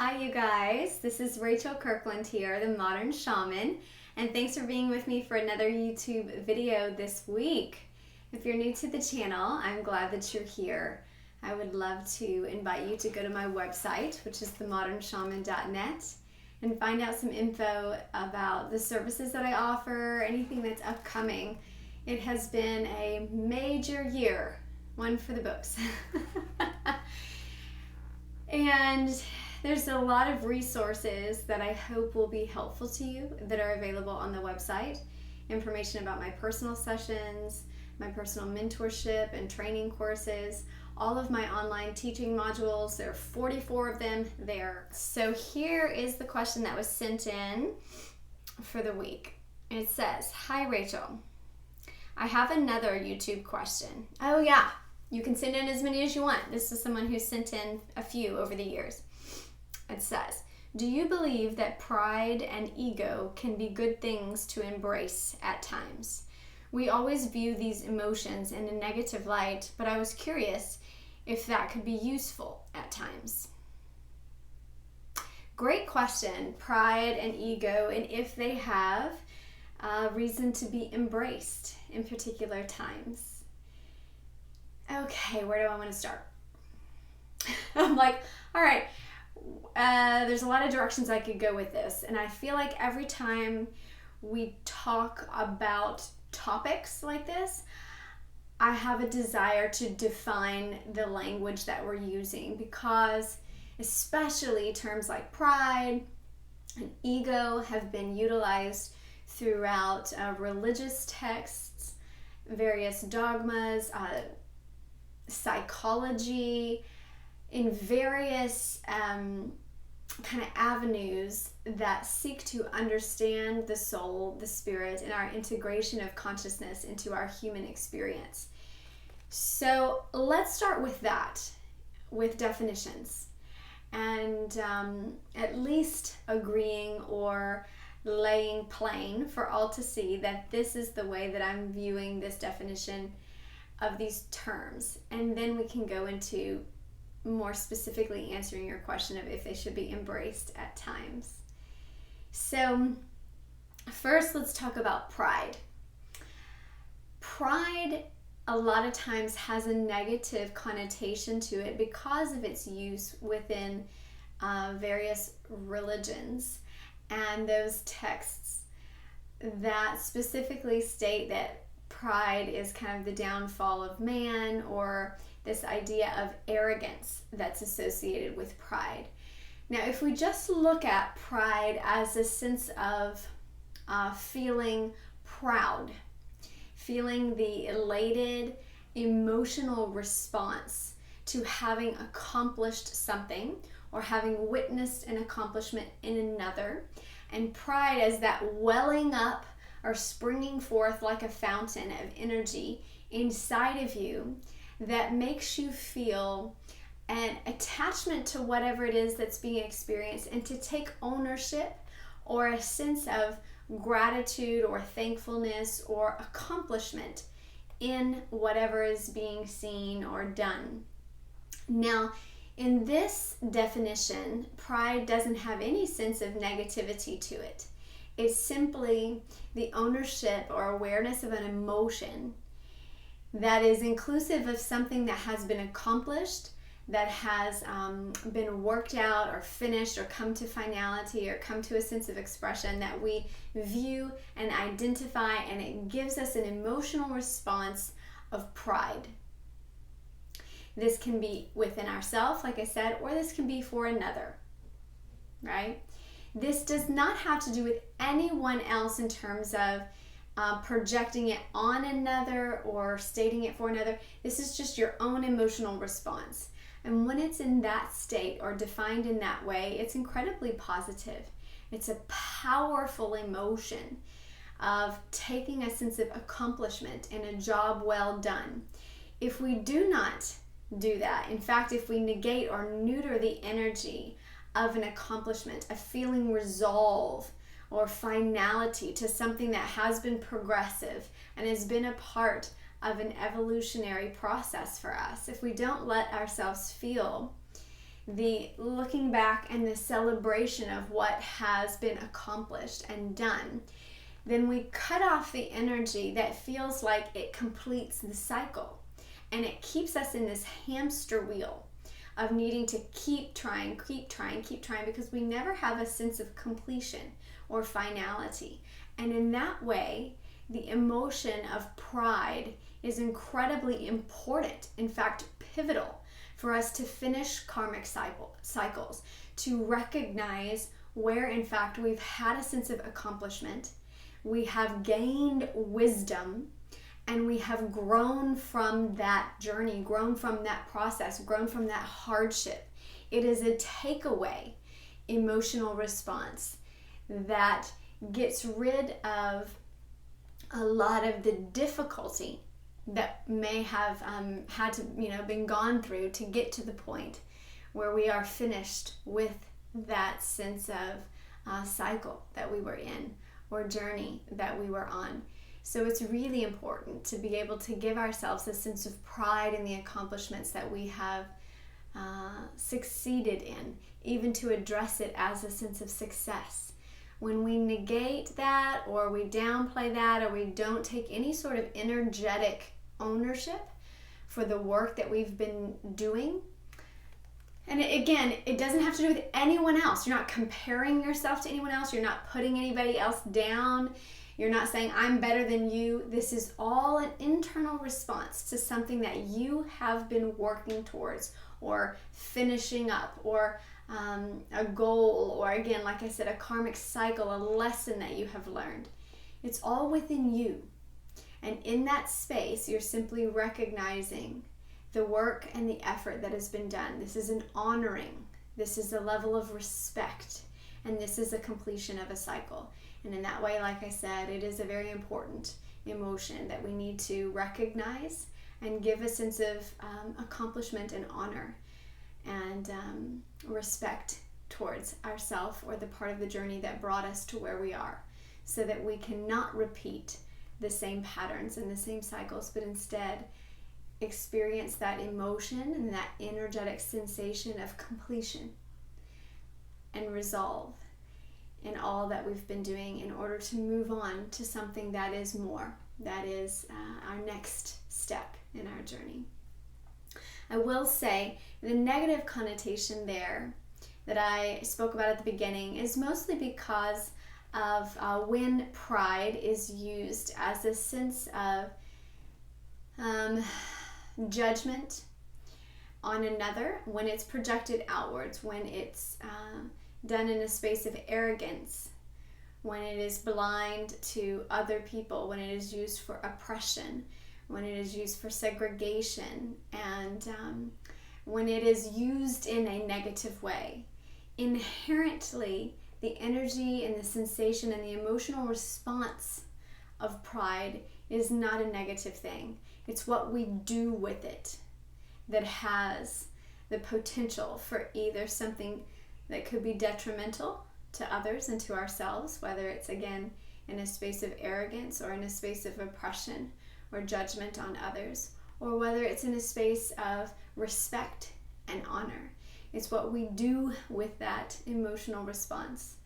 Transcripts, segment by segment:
Hi you guys, this is Rachel Kirkland here, the Modern Shaman, and thanks for being with me for another YouTube video this week. If you're new to the channel, I'm glad that you're here. I would love to invite you to go to my website, which is themodernshaman.net, and find out some info about the services that I offer, anything that's upcoming. It has been a major year, one for the books. And there's a lot of resources that I hope will be helpful to you that are available on the website. Information about my personal sessions, my personal mentorship and training courses, all of my online teaching modules. There are 44 of them there. So here is the question that was sent in for the week. It says, "Hi Rachel, I have another YouTube question." Oh yeah, you can send in as many as you want. This is someone who sent in a few over the years. It says, "Do you believe that pride and ego can be good things to embrace at times? We always view these emotions in a negative light, but I was curious if that could be useful at times." Great question, pride and ego, and if they have reason to be embraced in particular times. Okay, where do I want to start? I'm like, all right, there's a lot of directions I could go with this, and I feel like every time we talk about topics like this, I have a desire to define the language that we're using, because especially terms like pride and ego have been utilized throughout religious texts, various dogmas, psychology, in various kind of avenues that seek to understand the soul, the spirit, and our integration of consciousness into our human experience. So let's start with that, with definitions, and at least agreeing or laying plain for all to see that this is the way that I'm viewing this definition of these terms. And then we can go into more specifically answering your question of if they should be embraced at times. So first, let's talk about pride. Pride a lot of times has a negative connotation to it because of its use within various religions and those texts that specifically state that pride is kind of the downfall of man, or this idea of arrogance that's associated with pride. Now, if we just look at pride as a sense of feeling proud, feeling the elated emotional response to having accomplished something or having witnessed an accomplishment in another, and pride as that welling up or springing forth like a fountain of energy inside of you that makes you feel an attachment to whatever it is that's being experienced, and to take ownership or a sense of gratitude or thankfulness or accomplishment in whatever is being seen or done. Now, in this definition, pride doesn't have any sense of negativity to it. It's simply the ownership or awareness of an emotion that is inclusive of something that has been accomplished, that has been worked out or finished or come to finality or come to a sense of expression that we view and identify, and it gives us an emotional response of pride. This can be within ourselves, like I said, or this can be for another, right? This does not have to do with anyone else in terms of projecting it on another or stating it for another. This is just your own emotional response. And when it's in that state or defined in that way, it's incredibly positive. It's a powerful emotion of taking a sense of accomplishment and a job well done. If we do not do that, in fact, if we negate or neuter the energy of an accomplishment, of feeling resolve or finality to something that has been progressive and has been a part of an evolutionary process for us, if we don't let ourselves feel the looking back and the celebration of what has been accomplished and done, then we cut off the energy that feels like it completes the cycle. And it keeps us in this hamster wheel of needing to keep trying, because we never have a sense of completion or finality. And in that way, the emotion of pride is incredibly important, in fact, pivotal, for us to finish karmic cycles, to recognize where, in fact, we've had a sense of accomplishment, we have gained wisdom, and we have grown from that journey, grown from that process, grown from that hardship. It is a takeaway emotional response that gets rid of a lot of the difficulty that may have had to, been gone through to get to the point where we are finished with that sense of cycle that we were in, or journey that we were on. So it's really important to be able to give ourselves a sense of pride in the accomplishments that we have succeeded in, even to address it as a sense of success. When we negate that, or we downplay that, or we don't take any sort of energetic ownership for the work that we've been doing, and again, it doesn't have to do with anyone else. You're not comparing yourself to anyone else. You're not putting anybody else down. You're not saying, I'm better than you. This is all an internal response to something that you have been working towards, or finishing up, or a goal, or again, like I said, a karmic cycle, a lesson that you have learned. It's all within you. And in that space, you're simply recognizing the work and the effort that has been done. This is an honoring. This is a level of respect. And this is a completion of a cycle. And in that way, like I said, it is a very important emotion that we need to recognize and give a sense of accomplishment and honor and respect towards ourselves, or the part of the journey that brought us to where we are, so that we cannot repeat the same patterns and the same cycles, but instead experience that emotion and that energetic sensation of completion and resolve in all that we've been doing, in order to move on to something that is more, that is our next step in our journey. I will say the negative connotation there that I spoke about at the beginning is mostly because of when pride is used as a sense of judgment on another, when it's projected outwards, when it's done in a space of arrogance, when it is blind to other people, when it is used for oppression, when it is used for segregation, and when it is used in a negative way. Inherently, the energy and the sensation and the emotional response of pride is not a negative thing. It's what we do with it that has the potential for either something that could be detrimental to others and to ourselves, whether it's, again, in a space of arrogance, or in a space of oppression or judgment on others, or whether it's in a space of respect and honor. It's what we do with that emotional response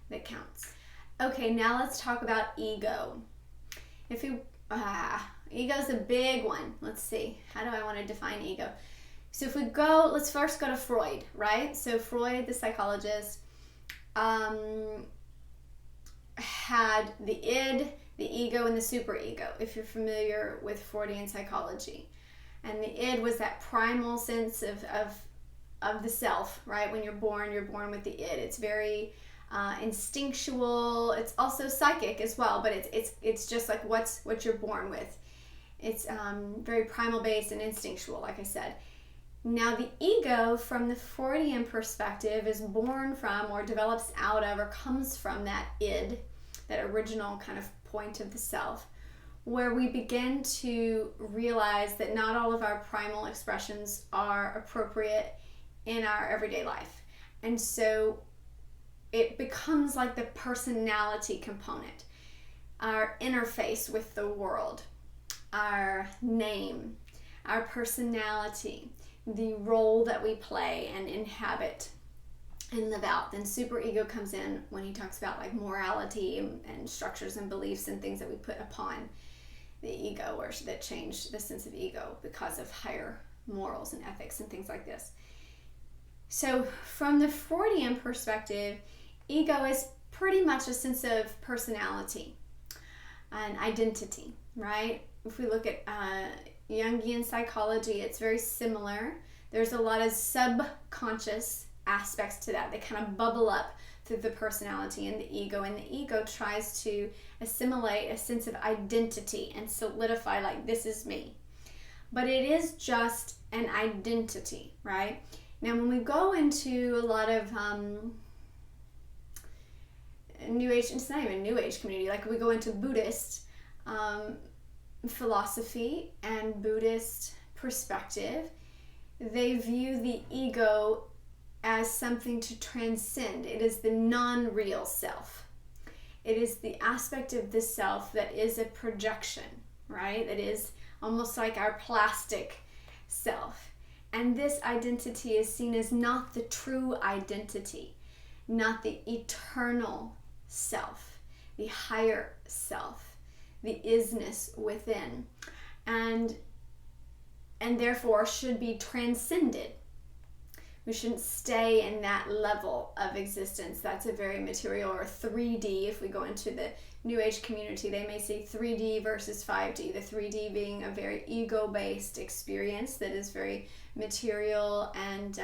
that counts. Okay, now let's talk about ego. Ego's a big one. Let's see, how do I want to define ego? So if we go, let's first go to Freud, right? So Freud, the psychologist, had the id, the ego, and the superego, if you're familiar with Freudian psychology. And the id was that primal sense of the self, right? When you're born with the id. It's very instinctual. It's also psychic as well, but it's just like what you're born with. It's very primal based and instinctual, like I said. Now the ego, from the Freudian perspective, is born from, or develops out of, or comes from that id, that original kind of point of the self, where we begin to realize that not all of our primal expressions are appropriate in our everyday life. And so it becomes like the personality component, our interface with the world, our name, our personality. the role that we play and inhabit and live out. Then superego comes in when he talks about like morality and structures and beliefs and things that we put upon the ego, or that change the sense of ego because of higher morals and ethics and things like this. So from the Freudian perspective, ego is pretty much a sense of personality and identity, right? If we look at jungian psychology, it's very similar. There's a lot of subconscious aspects to that. They kind of bubble up through the personality and the ego tries to assimilate a sense of identity and solidify, like, this is me. But it is just an identity, right? Now, when we go into a lot of New Age, it's not even New Age community, like we go into Buddhist philosophy and Buddhist perspective, they view the ego as something to transcend. It is the non-real self. It is the aspect of the self that is a projection, right? That is almost like our plastic self. And this identity is seen as not the true identity, not the eternal self, the higher self, the isness within, and therefore should be transcended. We shouldn't stay in that level of existence. That's a very material, or 3D. If we go into the New Age community, they may say 3D versus 5D. The 3D being a very ego-based experience that is very material and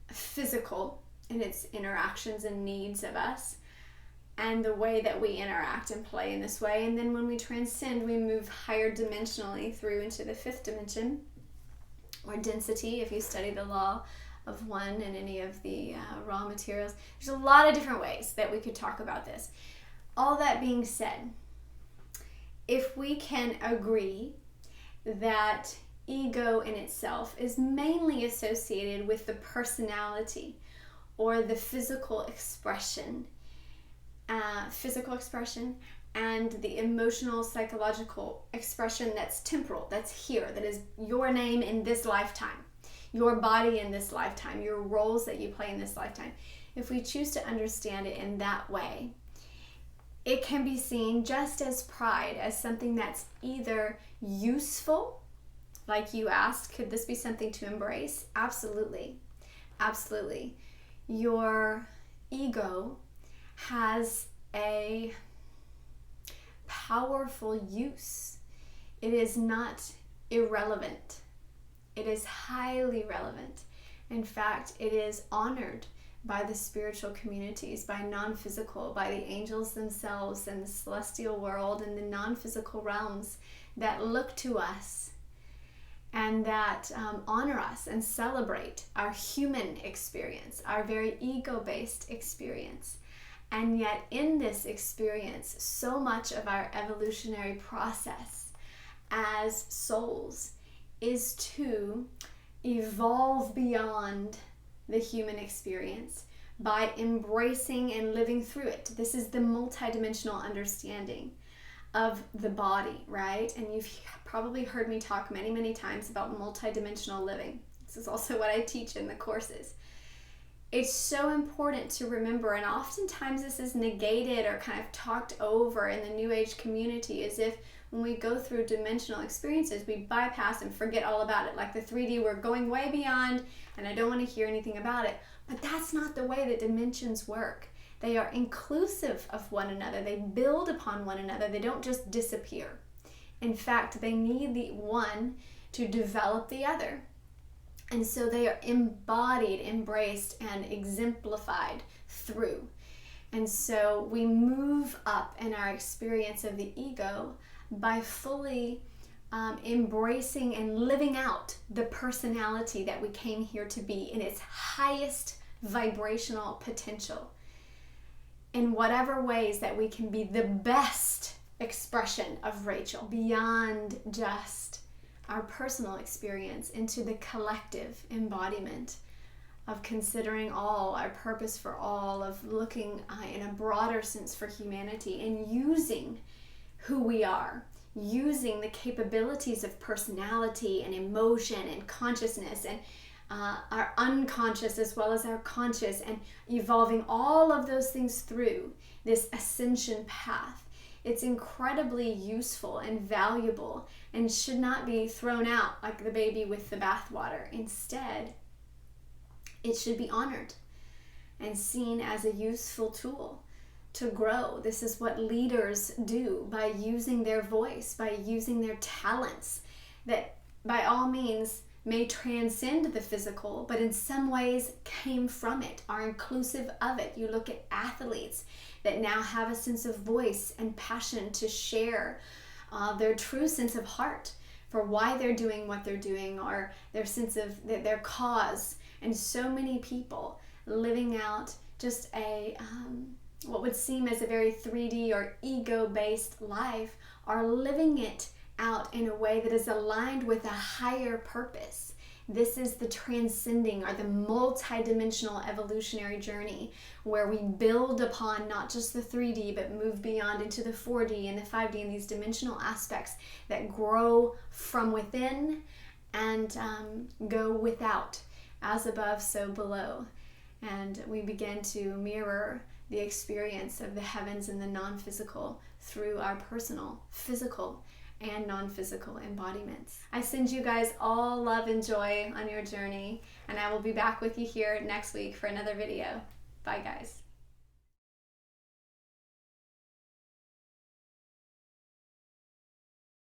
physical in its interactions and needs of us, and the way that we interact and play in this way. And then when we transcend, we move higher dimensionally through into the fifth dimension, or density, if you study the law of one and any of the raw materials. There's a lot of different ways that we could talk about this. All that being said, if we can agree that ego in itself is mainly associated with the personality or the physical expression and the emotional, psychological expression that's temporal, that's here, that is your name in this lifetime, your body in this lifetime, your roles that you play in this lifetime. If we choose to understand it in that way, it can be seen just as pride, as something that's either useful, like you asked, could this be something to embrace? Absolutely. Absolutely. Your ego has a powerful use. It is not irrelevant. It is highly relevant. In fact, it is honored by the spiritual communities, by non-physical, by the angels themselves and the celestial world and the non-physical realms that look to us and that honor us and celebrate our human experience, our very ego-based experience. And yet in this experience, so much of our evolutionary process as souls is to evolve beyond the human experience by embracing and living through it. This is the multidimensional understanding of the body, right? And you've probably heard me talk many, many times about multidimensional living. This is also what I teach in the courses. It's so important to remember, and oftentimes this is negated or kind of talked over in the New Age community, as if when we go through dimensional experiences, we bypass and forget all about it. Like the 3D, we're going way beyond, and I don't want to hear anything about it. But that's not the way that dimensions work. They are inclusive of one another. They build upon one another. They don't just disappear. In fact, they need the one to develop the other. And so they are embodied, embraced, and exemplified through. And so we move up in our experience of the ego by fully embracing and living out the personality that we came here to be in its highest vibrational potential. In whatever ways that we can be the best expression of Rachel, beyond just our personal experience, into the collective embodiment of considering all, our purpose for all, of looking in a broader sense for humanity and using who we are, using the capabilities of personality and emotion and consciousness and our unconscious as well as our conscious, and evolving all of those things through this ascension path. It's incredibly useful and valuable and should not be thrown out like the baby with the bathwater. Instead, it should be honored and seen as a useful tool to grow. This is what leaders do by using their voice, by using their talents that by all means may transcend the physical, but in some ways came from it, are inclusive of it. You look at athletes that now have a sense of voice and passion to share their true sense of heart for why they're doing what they're doing, or their sense of their cause. And so many people living out just a what would seem as a very 3D or ego-based life are living it out in a way that is aligned with a higher purpose. This is the transcending or the multi-dimensional evolutionary journey where we build upon not just the 3D but move beyond into the 4D and the 5D and these dimensional aspects that grow from within and go without, as above so below. And we begin to mirror the experience of the heavens and the non-physical through our personal physical and non-physical embodiments. I send you guys all love and joy on your journey, and I will be back with you here next week for another video. Bye guys.